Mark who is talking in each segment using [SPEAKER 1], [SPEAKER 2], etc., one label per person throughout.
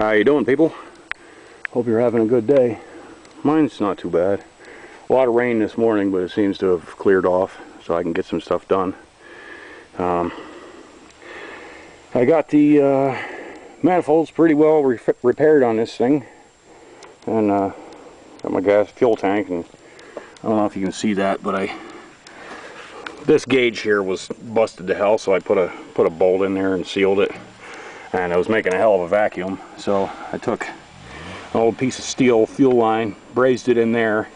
[SPEAKER 1] How you doing, people? Hope you're having a good day. Mine's not too bad. A lot of rain this morning, but it seems to have cleared off, so I can get some stuff done. I got the manifolds pretty well repaired on this thing, and got my gas fuel tank, and I don't know if you can see that, but this gauge here was busted to hell, so I put a bolt in there and sealed it, and it was making a hell of a vacuum. So I took an old piece of steel fuel line, brazed it in there,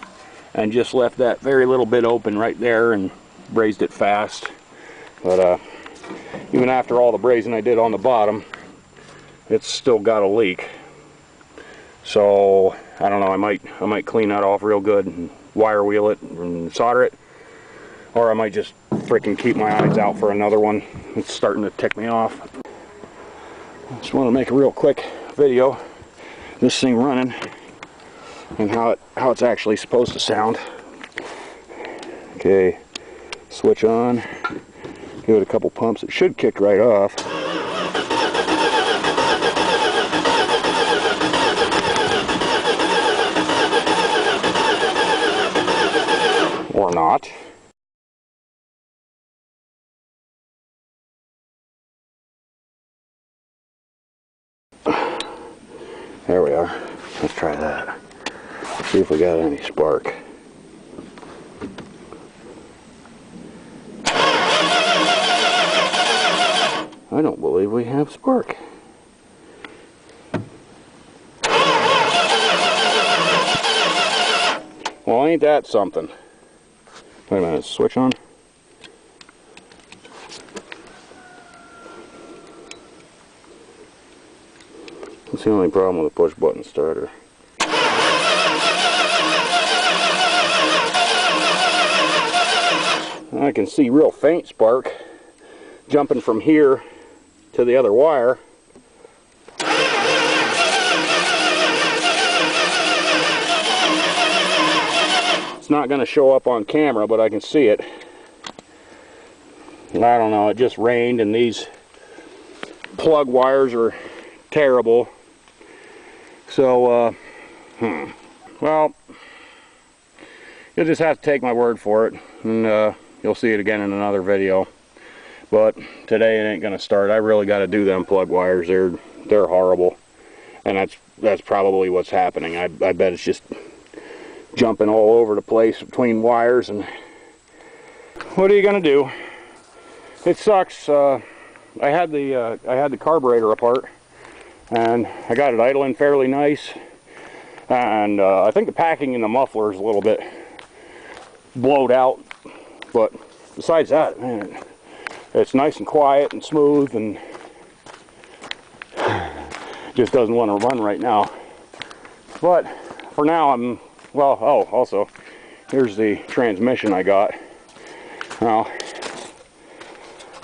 [SPEAKER 1] and just left that very little bit open right there and brazed it fast. But even after all the brazing I did on the bottom, it's still got a leak. So I don't know, I might clean that off real good and wire wheel it and solder it, or I might just freaking keep my eyes out for another one. It's starting to tick me off. I just want to make a real quick video, this thing running and how it's actually supposed to sound. Okay, switch on, give it a couple pumps. It should kick right off. Or not. There we are. Let's try that. See if we got any spark. I don't believe we have spark. Well, ain't that something? Wait a minute, switch on. That's the only problem with a push button starter. I can see real faint spark jumping from here to the other wire. It's not going to show up on camera, but I can see it. I don't know, it just rained and these plug wires are terrible. So, well, you'll just have to take my word for it, and you'll see it again in another video. But today it ain't gonna start. I really got to do them plug wires. They're horrible, and that's probably what's happening. I bet it's just jumping all over the place between wires, and what are you gonna do? It sucks. I had the carburetor apart, and I got it idling fairly nice, and I think the packing in the muffler is a little bit blowed out, but besides that, man, it's nice and quiet and smooth, and just doesn't want to run right now. But for now, well, oh, also, here's the transmission I got. Now,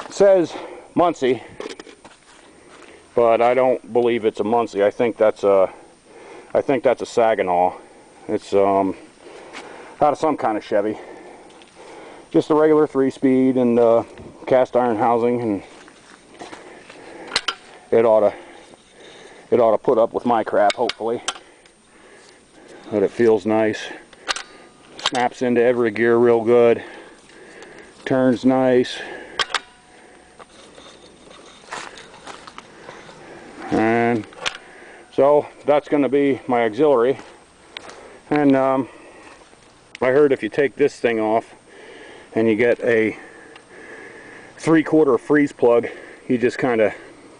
[SPEAKER 1] it says Muncie, but I don't believe it's a Muncie. I think that's a Saginaw. It's out of some kind of Chevy. Just a regular 3-speed and cast iron housing, and it ought to put up with my crap, hopefully. But it feels nice. Snaps into every gear real good. Turns nice. And so that's going to be my auxiliary. And I heard if you take this thing off and you get a 3/4 freeze plug, you just kind of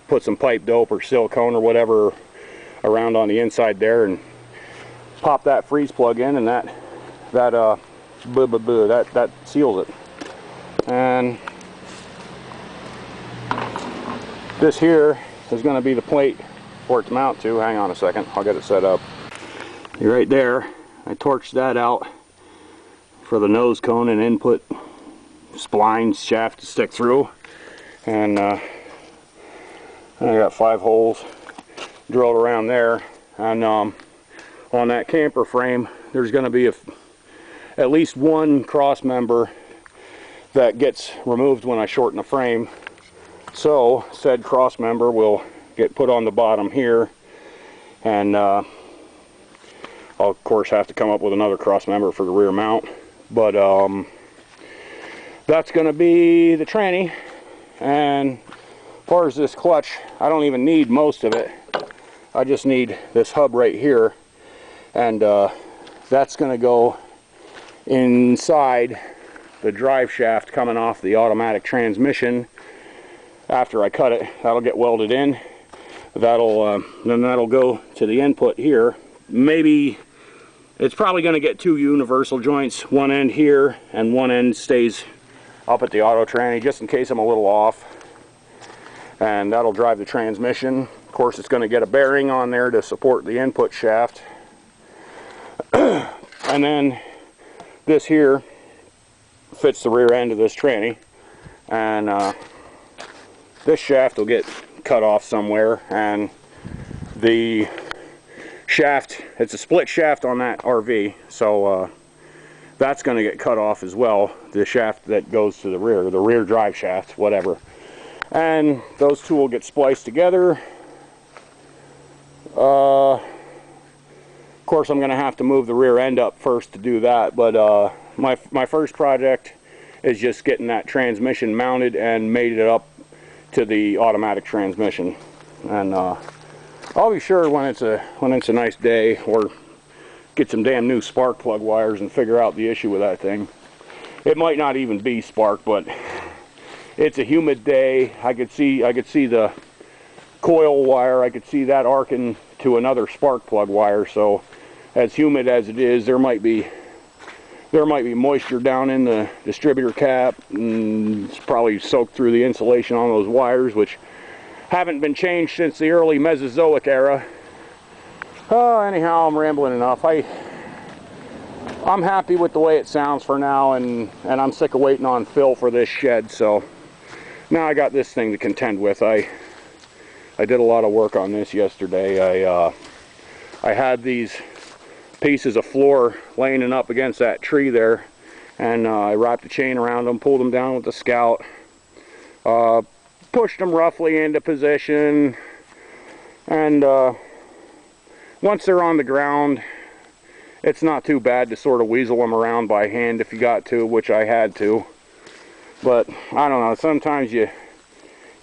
[SPEAKER 1] put some pipe dope or silicone or whatever around on the inside there and pop that freeze plug in, and that seals it. And this here is going to be the plate for it to mount to. Hang on a second, I'll get it set up. You're right there. I torched that out for the nose cone and input spline shaft to stick through, and I got 5 holes drilled around there. And on that camper frame, there's going to be at least one cross member that gets removed when I shorten the frame. So said cross member will get put on the bottom here, And I'll of course have to come up with another cross member for the rear mount. But that's going to be the tranny. And as far as this clutch, I don't even need most of it. I just need this hub right here, and that's going to go inside the drive shaft coming off the automatic transmission. After I cut it, that'll get welded in. Then that'll go to the input here. Maybe it's probably going to get two universal joints, one end here and one end stays up at the auto tranny, just in case I'm a little off. And that'll drive the transmission. Of course, it's going to get a bearing on there to support the input shaft. And then this here fits the rear end of this tranny, and this shaft will get cut off somewhere, and the shaft, it's a split shaft on that RV, so that's going to get cut off as well, the shaft that goes to the rear drive shaft, whatever. And those two will get spliced together. Of course, I'm going to have to move the rear end up first to do that, but my first project is just getting that transmission mounted and made it up to the automatic transmission. And I'll be sure when it's a nice day, or get some damn new spark plug wires and figure out the issue with that thing. It might not even be spark, but it's a humid day. I could see the coil wire. I could see that arcing to another spark plug wire. So as humid as it is, there might be moisture down in the distributor cap, and it's probably soaked through the insulation on those wires, which haven't been changed since the early Mesozoic era. Anyhow, I'm rambling enough. I'm happy with the way it sounds for now, and I'm sick of waiting on Phil for this shed. So now I got this thing to contend with. I did a lot of work on this yesterday. I had these pieces of floor laying up against that tree there, and I wrapped a chain around them, pulled them down with the Scout, pushed them roughly into position, and once they're on the ground, it's not too bad to sort of weasel them around by hand if you got to, which I had to. But I don't know, sometimes you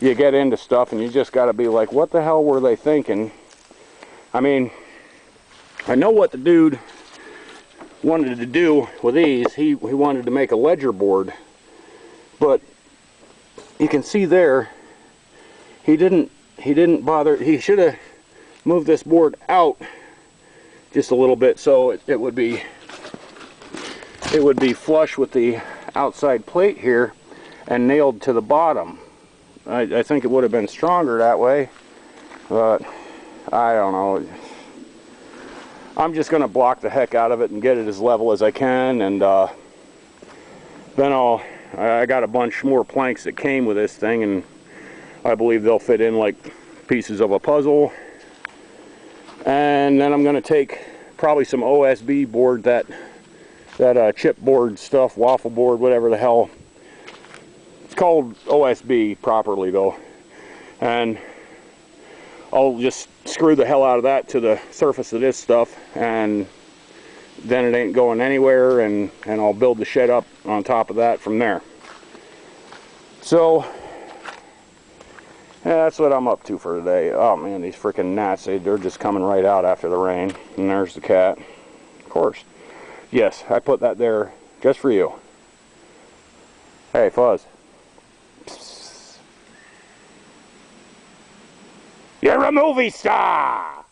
[SPEAKER 1] get into stuff and you just got to be like, what the hell were they thinking? I mean, I know what the dude wanted to do with these. He wanted to make a ledger board, but you can see there he didn't bother. He should have moved this board out just a little bit so it would be flush with the outside plate here and nailed to the bottom. I think it would have been stronger that way, but I don't know. I'm just going to block the heck out of it and get it as level as I can, and then I got a bunch more planks that came with this thing, and I believe they'll fit in like pieces of a puzzle. And then I'm going to take probably some OSB board, that chipboard stuff, waffle board, whatever the hell. It's called OSB properly though. And I'll just screw the hell out of that to the surface of this stuff, and then it ain't going anywhere, and I'll build the shed up on top of that from there. So yeah, that's what I'm up to for today. Oh man, these freaking gnats, they're just coming right out after the rain. And there's the cat. Of course. Yes, I put that there just for you. Hey, Fuzz. Psst. You're a movie star!